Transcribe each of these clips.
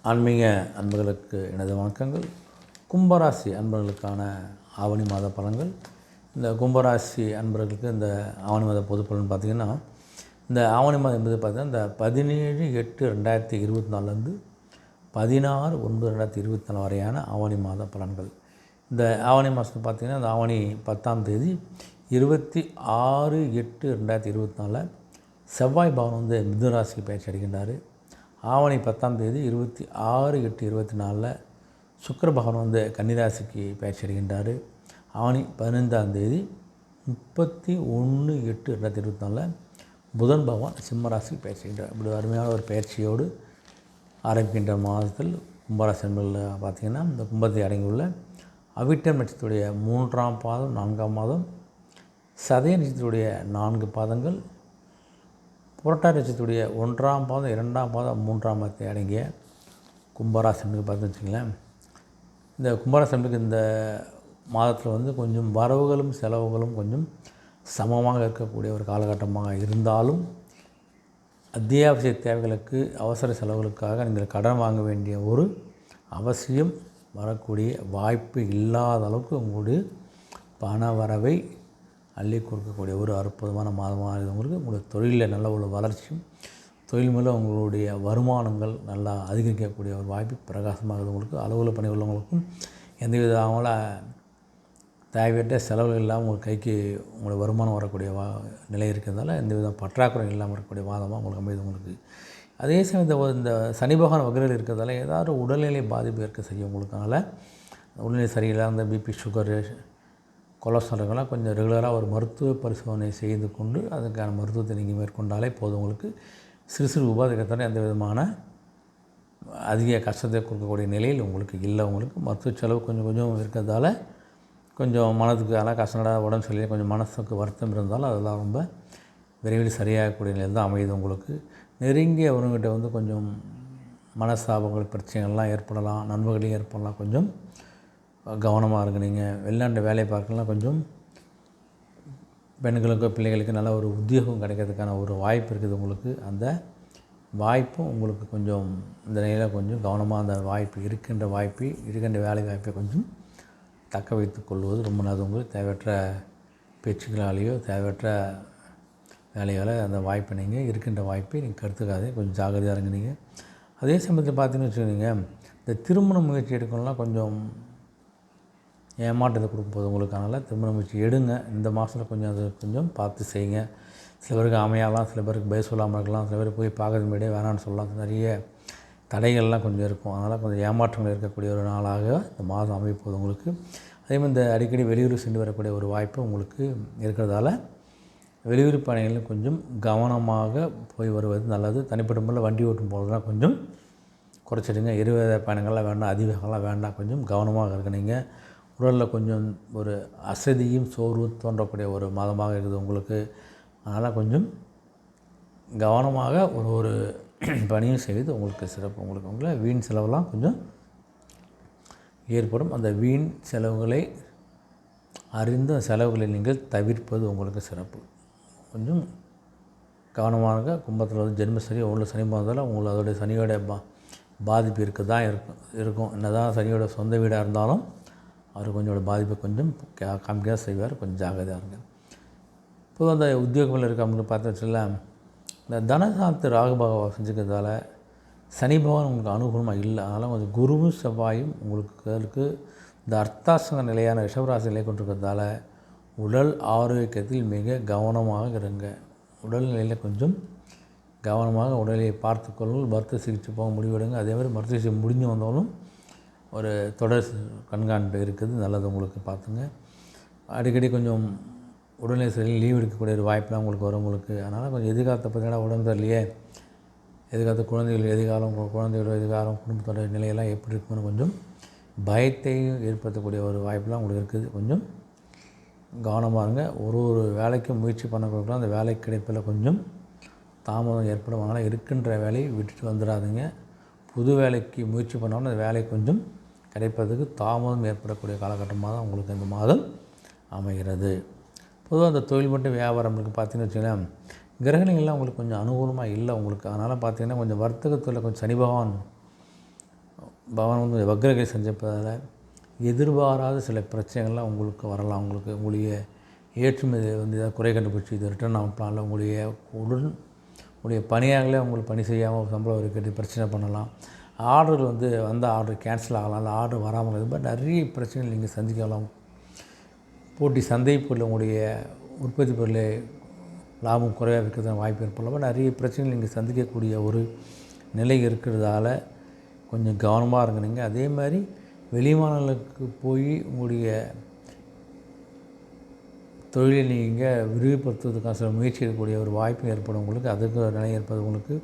ஆன்மீக அன்பர்களுக்கு எனது வணக்கங்கள். கும்பராசி அன்பர்களுக்கான ஆவணி மாத பலன்கள். இந்த கும்பராசி அன்பர்களுக்கு இந்த ஆவணி மாத பொது பலன் பார்த்திங்கன்னா, இந்த ஆவணி மாதம் என்பது பார்த்திங்கன்னா இந்த 17/8/2024 16/9/2024 வரையான ஆவணி மாத பலன்கள். இந்த ஆவணி மாதம் பார்த்திங்கன்னா இந்த ஆவணி 10ஆம் தேதி 26/8/2024 செவ்வாய் பகவான் வந்து மிதுன ராசிக்கு பயிற்சி அடைகின்றார். ஆவணி 10ஆம் தேதி 26/8/24 சுக்கிர பகவான் வந்து கன்னிராசிக்கு பயிற்சி அடைகின்றார். ஆவணி 15ஆம் தேதி 31/8/2024 புதன் பகவான் சிம்ம ராசிக்கு பயிற்சி அடைகின்றார். இப்படி அருமையான ஒரு பயிற்சியோடு ஆரம்பிக்கின்ற மாதத்தில் கும்பராசி என்பதில் பார்த்திங்கன்னா இந்த கும்பத்தை அடங்கியுள்ள அவிட்டம் நட்சத்திரத்துடைய 3ஆம் பாதம் 4ஆம் மாதம், சதய நட்சத்திரத்துடைய 4 பாதங்கள், புரட்டாதி நட்சத்திரத்துடைய 1ஆம் பாதம் 2ஆம் பாதம் 3ஆம் பாதத்தை அடங்கிய கும்பராசினுக்கு பார்த்து வச்சுங்களேன். இந்த கும்பராசினுக்கு இந்த மாதத்தில் வந்து கொஞ்சம் வரவுகளும் செலவுகளும் கொஞ்சம் சமமாக இருக்கக்கூடிய ஒரு காலகட்டமாக இருந்தாலும், அத்தியாவசிய தேவைகளுக்கு அவசர செலவுகளுக்காக நீங்கள் கடன் வாங்க வேண்டிய ஒரு அவசியம் வரக்கூடிய வாய்ப்பு இல்லாத அளவுக்கு உங்களுடைய பண வரவை அள்ளி கொடுக்கக்கூடிய ஒரு அற்புதமான மாதமாக இருக்குது. உங்களுடைய தொழிலில் நல்ல ஒரு வளர்ச்சியும், தொழில் மூலம் உங்களுடைய வருமானங்கள் நல்லா அதிகரிக்கக்கூடிய ஒரு வாய்ப்பு பிரகாசமாகுது. உங்களுக்கு அலுவலக பணி உள்ளவங்களுக்கும் எந்தவித அவங்கள தேவையற்ற செலவுகள் இல்லாமல் உங்கள் கைக்கு உங்களுடைய வருமானம் வரக்கூடிய நிலை இருக்கிறதால எந்தவித பற்றாக்குறை இல்லாமல் இருக்கக்கூடிய வாதமாக உங்களுக்கு அமைது. உங்களுக்கு அதே சமயம் இந்த சனி பகவான் வகையில் இருக்கிறதால ஏதாவது உடல்நிலை பாதிப்பு இருக்க செய்யும். உங்களுக்கனால உடல்நிலை சரியில்லாத இந்த பிபி, சுகரு, கொலஸ்ட்ரால்கள்லாம் கொஞ்சம் ரெகுலராக ஒரு மருத்துவ பரிசோதனை செய்து கொண்டு அதுக்கான மருத்துவத்தை நீங்கள் மேற்கொண்டாலே போதும். உங்களுக்கு சிறு சிறு உபாதைகத்தான எந்த விதமான அதிக கஷ்டத்தை கொடுக்கக்கூடிய நிலையில் உங்களுக்கு இல்லை. உங்களுக்கு மருத்துவ செலவு கொஞ்சம் கொஞ்சம் இருக்கிறதால கொஞ்சம் மனதுக்கு ஆனால் கஷ்டப்பட உடம்பு சொல்லி கொஞ்சம் மனசுக்கு வருத்தம் இருந்தாலும் அதெல்லாம் ரொம்ப விரைவில் சரியாகக்கூடிய நிலையில் தான் அமையுது. உங்களுக்கு நெருங்கிய உறவுகிட்ட வந்து கொஞ்சம் மனஸ்தாபங்கள் பிரச்சனைகள்லாம் ஏற்படலாம், நண்பர்களையும் ஏற்படலாம். கொஞ்சம் கவனமாக இருங்க. நீங்கள் வெளிநாட்டு வேலையை பார்க்கலாம். கொஞ்சம் பெண்களுக்கோ பிள்ளைகளுக்கு நல்ல ஒரு உத்தியோகம் கிடைக்கிறதுக்கான ஒரு வாய்ப்பு இருக்குது. உங்களுக்கு அந்த வாய்ப்பும் உங்களுக்கு கொஞ்சம் இந்த நிலையில் கொஞ்சம் கவனமாக அந்த வாய்ப்பு இருக்கின்ற வேலை வாய்ப்பை கொஞ்சம் தக்க வைத்து கொள்வது ரொம்ப நல்லது. உங்களுக்கு தேவையற்ற பேச்சுக்களாலேயோ தேவையற்ற வேலையால் அந்த வாய்ப்பை நீங்கள் இருக்கின்ற வாய்ப்பை நீங்கள் கருத்துக்காதே, கொஞ்சம் ஜாகிரதையாக இருங்க. நீங்கள் அதே சமயத்தில் பார்த்தீங்கன்னு வச்சுக்கோங்க, இந்த திருமண முயற்சி எடுக்கணும்னா கொஞ்சம் ஏமாற்றத்தை கொடுக்கும்போது உங்களுக்கு அதனால் திருமண முயற்சி எடுங்க. இந்த மாதத்தில் கொஞ்சம் அது கொஞ்சம் பார்த்து செய்யுங்க. சில பேருக்கு அமையாலாம், சில பேருக்கு பய சொல்லாமல் இருக்கலாம், சில பேர் போய் பார்க்கறது முன்னாடியே வேணான்னு சொல்லலாம். நிறைய தடைகள்லாம் கொஞ்சம் இருக்கும். அதனால் கொஞ்சம் ஏமாற்றங்கள் இருக்கக்கூடிய ஒரு நாளாக இந்த மாதம் அமைப்போது உங்களுக்கு. அதேமாதிரி இந்த அடிக்கடி வெளியூர் சென்று வரக்கூடிய ஒரு வாய்ப்பு உங்களுக்கு இருக்கிறதால வெளியூர் பயணங்களில் கொஞ்சம் கவனமாக போய் வருவது நல்லது. தனிப்பட்ட முறையில் வண்டி ஓட்டும் போதெல்லாம் கொஞ்சம் குறைச்சிடுங்க. இருவேத பயணங்கள்லாம் வேண்டாம், அதிவேகம்லாம் வேண்டாம். கொஞ்சம் கவனமாக இருக்க. நீங்கள் உடலில் கொஞ்சம் ஒரு அசதியும் சோர்வு தோன்றக்கூடிய ஒரு மாதமாக இருக்குது உங்களுக்கு. அதனால் கொஞ்சம் கவனமாக ஒரு பணியும் செய்வது உங்களுக்கு சிறப்பு. உங்களை வீண் செலவெல்லாம் கொஞ்சம் ஏற்படும். அந்த வீண் செலவுகளை அறிந்த செலவுகளை நீங்கள் தவிர்ப்பது உங்களுக்கு சிறப்பு. கொஞ்சம் கவனமாக கும்பத்தில் வந்து ஜென்மசனி உள்ள சனி மாதத்தில் உங்களுக்கு அதோடைய சனியோட பாதிப்பு இருக்கும். என்னதான் சனியோட சொந்த வீடாக இருந்தாலும் அவர் கொஞ்சம் பாதிப்பை கொஞ்சம் காமிக்க செய்வார். கொஞ்சம் ஜாகிரதையாக இருங்க. இப்போது அந்த உத்தியோகங்கள் இருக்கவங்களுக்கு பார்த்து வச்சுக்கலாம். இந்த தனசாந்தி ராகுபாக செஞ்சுக்கிறதால சனி பகவான் உங்களுக்கு அனுகூலமாக இல்லை. அதனால் கொஞ்சம் குருவும் செவ்வாயும் உங்களுக்கு இந்த அர்த்தாசங்க நிலையான ரிஷபராசி நிலை கொண்டிருக்கிறதால உடல் ஆரோக்கியத்தில் மிக கவனமாக இருங்க. உடல்நிலையில் கொஞ்சம் கவனமாக உடலை பார்த்துக்கொள்ளுங்கள். மருத்துவ சிகிச்சை போக முடிவெடுங்க. அதேமாதிரி மருத்துவ சிகிச்சை முடிஞ்சு வந்தாலும் ஒரு தொடர் கண்காணிப்பு இருக்குது, நல்லது. உங்களுக்கு பார்த்துங்க. அடிக்கடி கொஞ்சம் உடல்நிலை சரியில் லீவ் எடுக்கக்கூடிய ஒரு வாய்ப்பெலாம் உங்களுக்கு வரும். உங்களுக்கு அதனால் கொஞ்சம் எதிர்காலத்தை பார்த்தீங்கன்னா உடம்பு சரியில்லையே, எதிர்காலத்து குழந்தைகள் எதிர்காலம் குடும்பத்தோட நிலையெல்லாம் எப்படி இருக்குன்னு கொஞ்சம் பயத்தையும் ஏற்படுத்தக்கூடிய ஒரு வாய்ப்பெலாம் உங்களுக்கு இருக்குது. கொஞ்சம் கவனமாக இருங்க. ஒரு வேலைக்கும் முயற்சி பண்ணக்கூடாது. அந்த வேலை கிடைப்பில் கொஞ்சம் தாமதம் ஏற்படும். அதனால் இருக்கின்ற வேலையை விட்டுட்டு வந்துடாதீங்க. புது வேலைக்கு முயற்சி பண்ணாலும் அந்த வேலை கொஞ்சம் கிடைப்பதற்கு தாமதம் ஏற்படக்கூடிய காலகட்டமாக தான் உங்களுக்கு இந்த மாதம் அமைகிறது. பொதுவாக அந்த தொழில் மட்டும் வியாபாரங்களுக்கு பார்த்தீங்கன்னு வச்சுக்கோங்களேன், கிரகணிகள்லாம் உங்களுக்கு கொஞ்சம் அனுகூலமாக இல்லை உங்களுக்கு. அதனால் பார்த்திங்கன்னா கொஞ்சம் வர்த்தகத்தில் கொஞ்சம் சனி பகவான் பகவான் வந்து வக்ரகதி செஞ்சப்பதால் எதிர்பாராத சில பிரச்சனைகள்லாம் உங்களுக்கு வரலாம். உங்களுடைய ஏற்றுமதி வந்து ஏதாவது குறை கண்டுபிடிச்சி இது ரிட்டர்ன் ஆகலாம். உங்களுடைய பணியாளர்களே உங்களுக்கு பணி செய்யாமல் சம்பளம் இருக்கிறது பிரச்சனை பண்ணலாம். ஆர்டர் வந்து வந்த ஆர்டர் கேன்சல் ஆகலாம். இல்லை ஆர்டர் வராமல் இது மாதிரி நிறைய பிரச்சனைகள் நீங்கள் சந்திக்கலாம். போட்டி சந்தை பொருள் உங்களுடைய உற்பத்தி பொருளை லாபம் குறைவாக இருக்கிறது வாய்ப்பு ஏற்படலாம். நிறைய பிரச்சனைகள் நீங்கள் சந்திக்கக்கூடிய ஒரு நிலை இருக்கிறதால கொஞ்சம் கவனமாக இருங்க. நீங்கள் அதே மாதிரி வெளிமாநிலங்களுக்கு போய் உங்களுடைய தொழிலை நீங்கள் விரிவுபடுத்துவதற்கான சில முயற்சி எடுக்கக்கூடிய ஒரு வாய்ப்பு ஏற்படும் உங்களுக்கு. அதுக்கு ஒரு நிலை ஏற்பது உங்களுக்கு.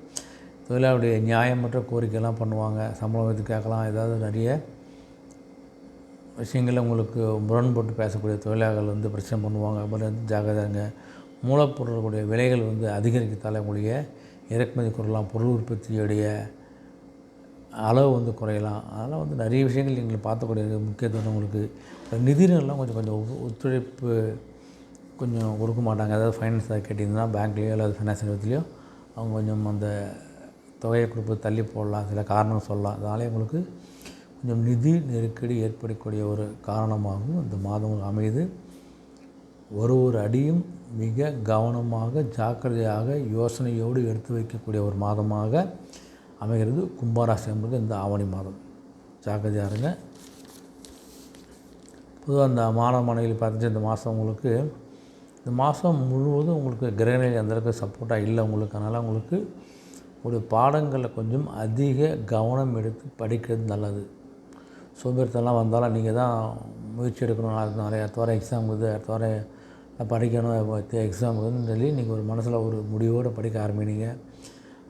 தொழிலாளருடைய நியாயமற்ற கோரிக்கைலாம் பண்ணுவாங்க. சம்பளம் இது கேட்கலாம். ஏதாவது நிறைய விஷயங்களில் உங்களுக்கு முரண்பட்டு பேசக்கூடிய தொழிலாளர்கள் வந்து பிரச்சனை பண்ணுவாங்க. அப்புறம் வந்து ஜாகிரதைங்க. மூலப்பொருளுடைய விலைகள் வந்து அதிகரிக்கத்தால் உங்களுடைய இறக்குமதி குறையலாம். பொருள் உற்பத்தியுடைய அளவு வந்து குறையலாம். அதனால் வந்து நிறைய விஷயங்கள் நீங்கள் பார்த்துக்கூடிய முக்கியத்துவம் உங்களுக்கு. நிதிநெல்லாம் கொஞ்சம் ஒத்துழைப்பு கொஞ்சம் கொடுக்க மாட்டாங்க. அதாவது ஃபைனான்ஸ் ஏதாவது கேட்டிங்கன்னா பேங்க்லேயோ அல்லது ஃபைனான்ஸ் நிறுவனத்துலேயோ அவங்க கொஞ்சம் அந்த தொகையை கொடுப்பது தள்ளி போடலாம். சில காரணம் சொல்லலாம். அதனாலே உங்களுக்கு கொஞ்சம் நிதி நெருக்கடி ஏற்படக்கூடிய ஒரு காரணமாகவும் இந்த மாதம் அமைது. ஒரு அடியும் மிக கவனமாக ஜாக்கிரதையாக யோசனையோடு எடுத்து வைக்கக்கூடிய ஒரு மாதமாக அமைகிறது கும்பராசி என்பது இந்த ஆவணி மாதம். ஜாக்கிரதையாக இருங்க. பொதுவாக அந்த மாணவ மாணவிகள் பார்த்துட்டு இந்த மாதம் முழுவதும் உங்களுக்கு கிரகநிலை அந்தளவுக்கு சப்போர்ட்டாக இல்லை உங்களுக்கு. அதனால் உங்களுக்கு ஒரு பாடங்களில் கொஞ்சம் அதிக கவனம் எடுத்து படிக்கிறது நல்லது. சோம்பேறித்தனம்லாம் வந்தாலும் நீங்கள் தான் முயற்சி எடுக்கணும். அடுத்த வாரம் எக்ஸாம் இருக்குது, அடுத்த வாரம் படிக்கணும், எக்ஸாம் இருக்குதுன்னு சொல்லி நீங்கள் ஒரு மனசில் ஒரு முடிவோடு படிக்க ஆரம்பினீங்க.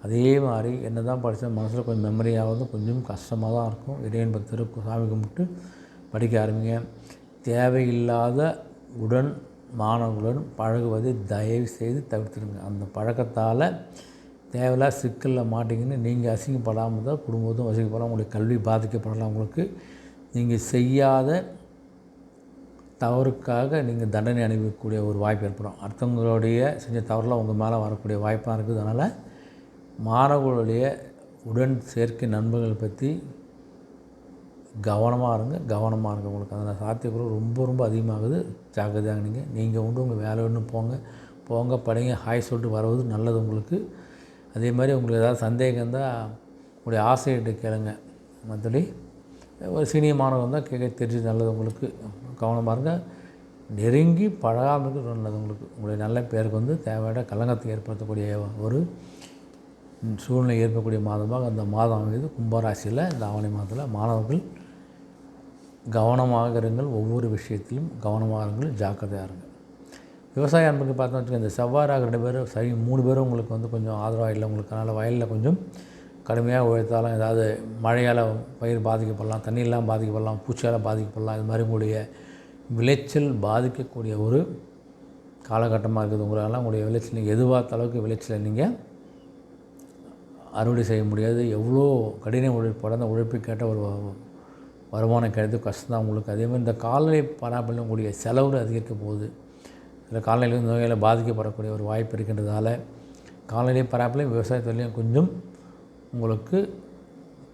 அதே மாதிரி என்ன தான் படித்தா மனசில் கொஞ்சம் மெமரி ஆகிறது கொஞ்சம் கஷ்டமாக தான் இருக்கும். இறைவன் பக்தருக்கு சாமி கும்பிட்டு படிக்க ஆரம்பிங்க. தேவையில்லாத மாணவர்களுடன் பழகுவதை தயவு செய்து தவிர்த்துடுங்க. அந்த பழக்கத்தால் தேவையில்லாத சிக்கலில் மாட்டிங்கன்னு நீங்கள் அசிங்கப்படாமல் தான் குடும்பத்தும் அசிங்கப்படாமல் உங்களுடைய கல்வி பாதிக்கப்படலாம். உங்களுக்கு நீங்கள் செய்யாத தவறுக்காக நீங்கள் தண்டனை அனுபவிக்கக்கூடிய ஒரு வாய்ப்பு ஏற்படும். அடுத்தவங்களுடைய செஞ்ச தவறுலாம் உங்கள் மேலே வரக்கூடிய வாய்ப்பாக இருக்குது. அதனால் மாணவர்களுடைய உடன் சேர்க்கை நண்பர்கள் பற்றி கவனமாக இருங்க உங்களுக்கு. அதனால் சாத்தியக்குறை ரொம்ப அதிகமாகுது. ஜாக்கிரதையாக நீங்கள் உண்டு உங்கள் வேலை ஒன்று போங்க படிங்க, ஹாய் சொல்லிட்டு வருவது நல்லது உங்களுக்கு. அதே மாதிரி உங்களுக்கு ஏதாவது சந்தேகம் இருந்தால் உங்களுடைய ஆசிரியர்கிட்ட கேளுங்க. மற்றபடி ஒரு சீனியர் மாணவன் தான் கேட்க தெரிஞ்சது நல்லது உங்களுக்கு. கவனமாக இருங்க. நெருங்கி பழகாமல் நல்லது உங்களுக்கு. உங்களுடைய நல்ல பேருக்கு வந்து தேவையான கலங்கத்தை ஏற்படுத்தக்கூடிய ஒரு சூழ்நிலை ஏற்படக்கூடிய மாதமாக அந்த மாதம் அமைது. கும்பராசியில் இந்த ஆவணி மாதத்தில் மாணவர்கள் கவனமாக இருங்கள். ஒவ்வொரு விஷயத்திலும் கவனமாக இருங்கள், ஜாக்கிரதையாக இருங்கள். விவசாய அன்புக்கு பார்த்தோம்னு வச்சுக்கோங்க, இந்த செவ்வாறாக 2 பேரும் 3 பேரும் உங்களுக்கு வந்து கொஞ்சம் ஆதரவாக இல்லை உங்களுக்கு. அதனால் வயலில் கொஞ்சம் கடுமையாக உழைத்தாலும் ஏதாவது மழையால் பயிர் பாதிக்கப்படலாம், தண்ணியெல்லாம் பாதிக்கப்படலாம், பூச்சியால் பாதிக்கப்படலாம். இது மாதிரி உங்களுடைய விளைச்சல் பாதிக்கக்கூடிய ஒரு காலகட்டமாக இருக்குது. உங்களுடைய விளைச்சல் நீங்கள் எதிர்பார்த்த அளவுக்கு விளைச்சலை நீங்கள் அறுவடை செய்ய முடியாது. எவ்வளோ கடின உழைப்போட அந்த உழைப்புக்கேட்ட ஒரு வருமானம் கிடையாது, கஷ்டம்தான் உங்களுக்கு. அதேமாதிரி இந்த கால்நடை பராமரிப்பில் உங்களுடைய செலவுகள் அதிகரிக்க போகுது. சில கால்நடைகள் நோயால் பாதிக்கப்படக்கூடிய ஒரு வாய்ப்பு இருக்கின்றதால கால்நடை பராமரிப்பிலையும் விவசாயத்துலேயும் கொஞ்சம் உங்களுக்கு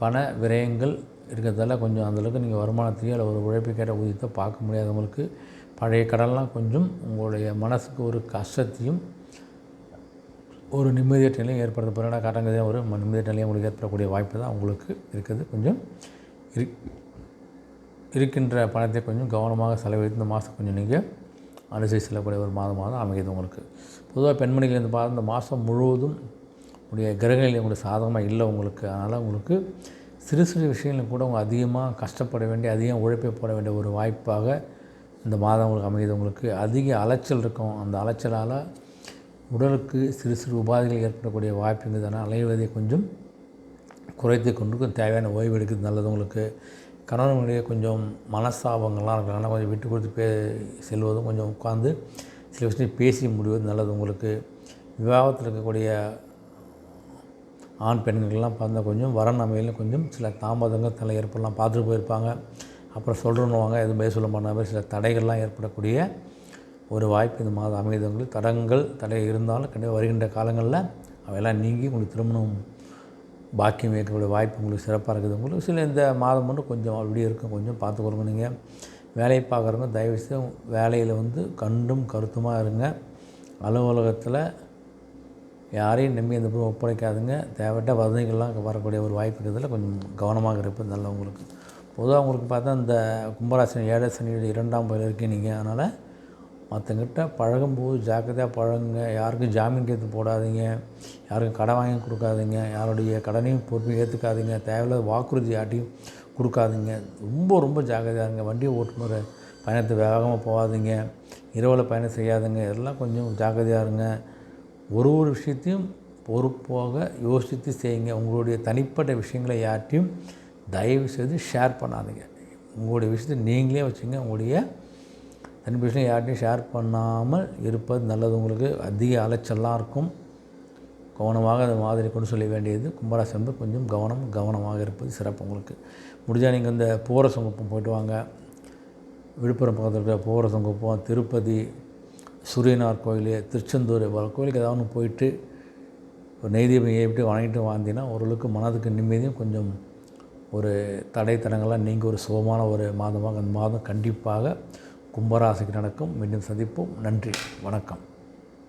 பண விரயங்கள் இருக்கிறதால கொஞ்சம் அந்தளவுக்கு நீங்கள் வருமானத்தையோ இல்லை ஒரு உழைப்புக்கேட்ட ஊதியத்தை பார்க்க முடியாது. உங்களுக்கு பழைய கடன்லாம் கொஞ்சம் உங்களுடைய மனசுக்கு ஒரு கஷ்டத்தையும் ஒரு நிம்மதியற்ற நிலையும் ஏற்படுத்தப்பட காட்டங்கதையாக ஒரு நிம்மதியற்ற நிலையை உங்களுக்கு ஏற்படக்கூடிய வாய்ப்பு தான் உங்களுக்கு இருக்குது. கொஞ்சம் இருக்கின்ற பணத்தை கொஞ்சம் கவனமாக செலவழித்து இந்த மாதம் கொஞ்சம் நீங்கள் அனுசரித்து செல்லக்கூடிய ஒரு மாதமாக தான் அமைகிறது உங்களுக்கு. பொதுவாக பெண்மணிகள் இந்த மாதம் முழுவதும் உங்களுடைய கிரகநிலை உங்களுக்கு சாதகமாக இல்லை உங்களுக்கு. அதனால் உங்களுக்கு சிறு விஷயங்களும் கூட அவங்க அதிகமாக கஷ்டப்பட வேண்டிய அதிகம் உழைப்பை போட வேண்டிய ஒரு வாய்ப்பாக இந்த மாதம் உங்களுக்கு அமைகிறது. உங்களுக்கு அதிக அலைச்சல் இருக்கும். அந்த அலைச்சலால் உடலுக்கு சிறு உபாதைகள் ஏற்படக்கூடிய வாய்ப்புங்கிறதுனால அலைவதை கொஞ்சம் குறைத்து கொண்டு தேவையான ஓய்வு எடுக்கிறது நல்லது உங்களுக்கு. கணவனுடைய கொஞ்சம் மனஸ்தாபங்கள்லாம் இருக்கும். ஆனால் கொஞ்சம் விட்டு கொடுத்து செல்வதும் கொஞ்சம் உட்காந்து சில விஷயம் பேசி முடிவது நல்லது உங்களுக்கு. விவாகத்தில் இருக்கக்கூடிய ஆண் பெண்கள்லாம் பார்த்தா கொஞ்சம் வரன் அமையில் கொஞ்சம் சில தாமதங்கள் தலை ஏற்படலாம். பார்த்துட்டு போயிருப்பாங்க, அப்புறம் சொல்கிறோன்னுவாங்க, எதுவும் பேச சொல்ல மாட்டாங்க. சில தடைகள்லாம் ஏற்படக்கூடிய ஒரு வாய்ப்பு இந்த மாதம் அமைதவங்களுக்கு. தடை இருந்தாலும் கண்டிப்பாக வருகின்ற காலங்களில் அவையெல்லாம் நீங்கி உங்களுக்கு திருமணம் பாக்கியம் ஏற்கக்கூடிய வாய்ப்பு உங்களுக்கு சிறப்பாக இருக்குது. உங்களுக்கு சில இந்த மாதம் மட்டும் கொஞ்சம் அப்படி இருக்கும், கொஞ்சம் பார்த்துக்கொள்ளுங்க. நீங்கள் வேலையை பார்க்குறவங்க தயவுசெய்து வேலையில் வந்து கண்டும் கருத்துமாக இருங்க. அலுவலகத்தில் யாரையும் நம்பி அந்த பொருள் ஒப்படைக்காதுங்க. தேவைப்பட்ட வதந்திகள்லாம் வரக்கூடிய ஒரு வாய்ப்பு இருக்கிறதுல கொஞ்சம் கவனமாக இருப்பது நல்ல. உங்களுக்கு பொதுவாக உங்களுக்கு பார்த்தா இந்த கும்பராசி 7 சனியோட 2ஆம் பகுதியில் இருக்கீங்க. அதனால் மற்றவங்கிட்ட பழகும்போது ஜாக்கிரதையாக பழகுங்க. யாருக்கும் ஜாமீன் கேட்டு போடாதீங்க, யாருக்கும் கடன் வாங்கி கொடுக்காதீங்க, யாருடைய கடனையும் பொறுப்பையும் ஏற்றுக்காதீங்க, தேவையில்லாத வாக்குறுதி யார்ட்டையும் கொடுக்காதீங்க. ரொம்ப ரொம்ப ஜாக்கிரதையாக இருங்க. வண்டியை ஓட்டும்போது பயணத்தை வேகமாக போகாதீங்க, இரவில் பயணம் செய்யாதுங்க. இதெல்லாம் கொஞ்சம் ஜாக்கிரதையாக இருங்க. ஒரு விஷயத்தையும் பொறுப்பாக யோசித்து செய்யுங்க. உங்களுடைய தனிப்பட்ட விஷயங்களை யார்ட்டையும் தயவுசெய்து ஷேர் பண்ணாதீங்க. உங்களுடைய விஷயத்தை நீங்களே வச்சுங்க. உங்களுடைய தனி விஷயம் யார்ட்டையும் ஷேர் பண்ணாமல் இருப்பது நல்லது. உங்களுக்கு அதிக அலைச்சல்லாம் இருக்கும். கவனமாக அந்த மாதிரி கொண்டு சொல்ல வேண்டியது. கும்பராசி வந்து கொஞ்சம் கவனமாக இருப்பது சிறப்பு. உங்களுக்கு முடிஞ்சால் நீங்கள் இந்த போரசங்குப்பம் போய்ட்டு வாங்க. விழுப்புரம் பக்கத்தில் இருக்கிற போரசங்குப்பம், திருப்பதி, சூரியனார் கோயில், திருச்செந்தூர் கோயிலுக்கு ஏதாவது ஒன்று போயிட்டு ஒரு நெய்தீபம் ஏறிட்டு வணங்கிட்டு வாழ்ந்தீங்கன்னா ஓரளவுக்கு மனதுக்கு நிம்மதியும் கொஞ்சம் ஒரு தடங்கள்லாம் நீங்கள் ஒரு சுகமான ஒரு மாதமாக அந்த மாதம் கண்டிப்பாக கும்பராசிக்கு நடக்கும். மீண்டும் சந்திப்போம். நன்றி, வணக்கம்.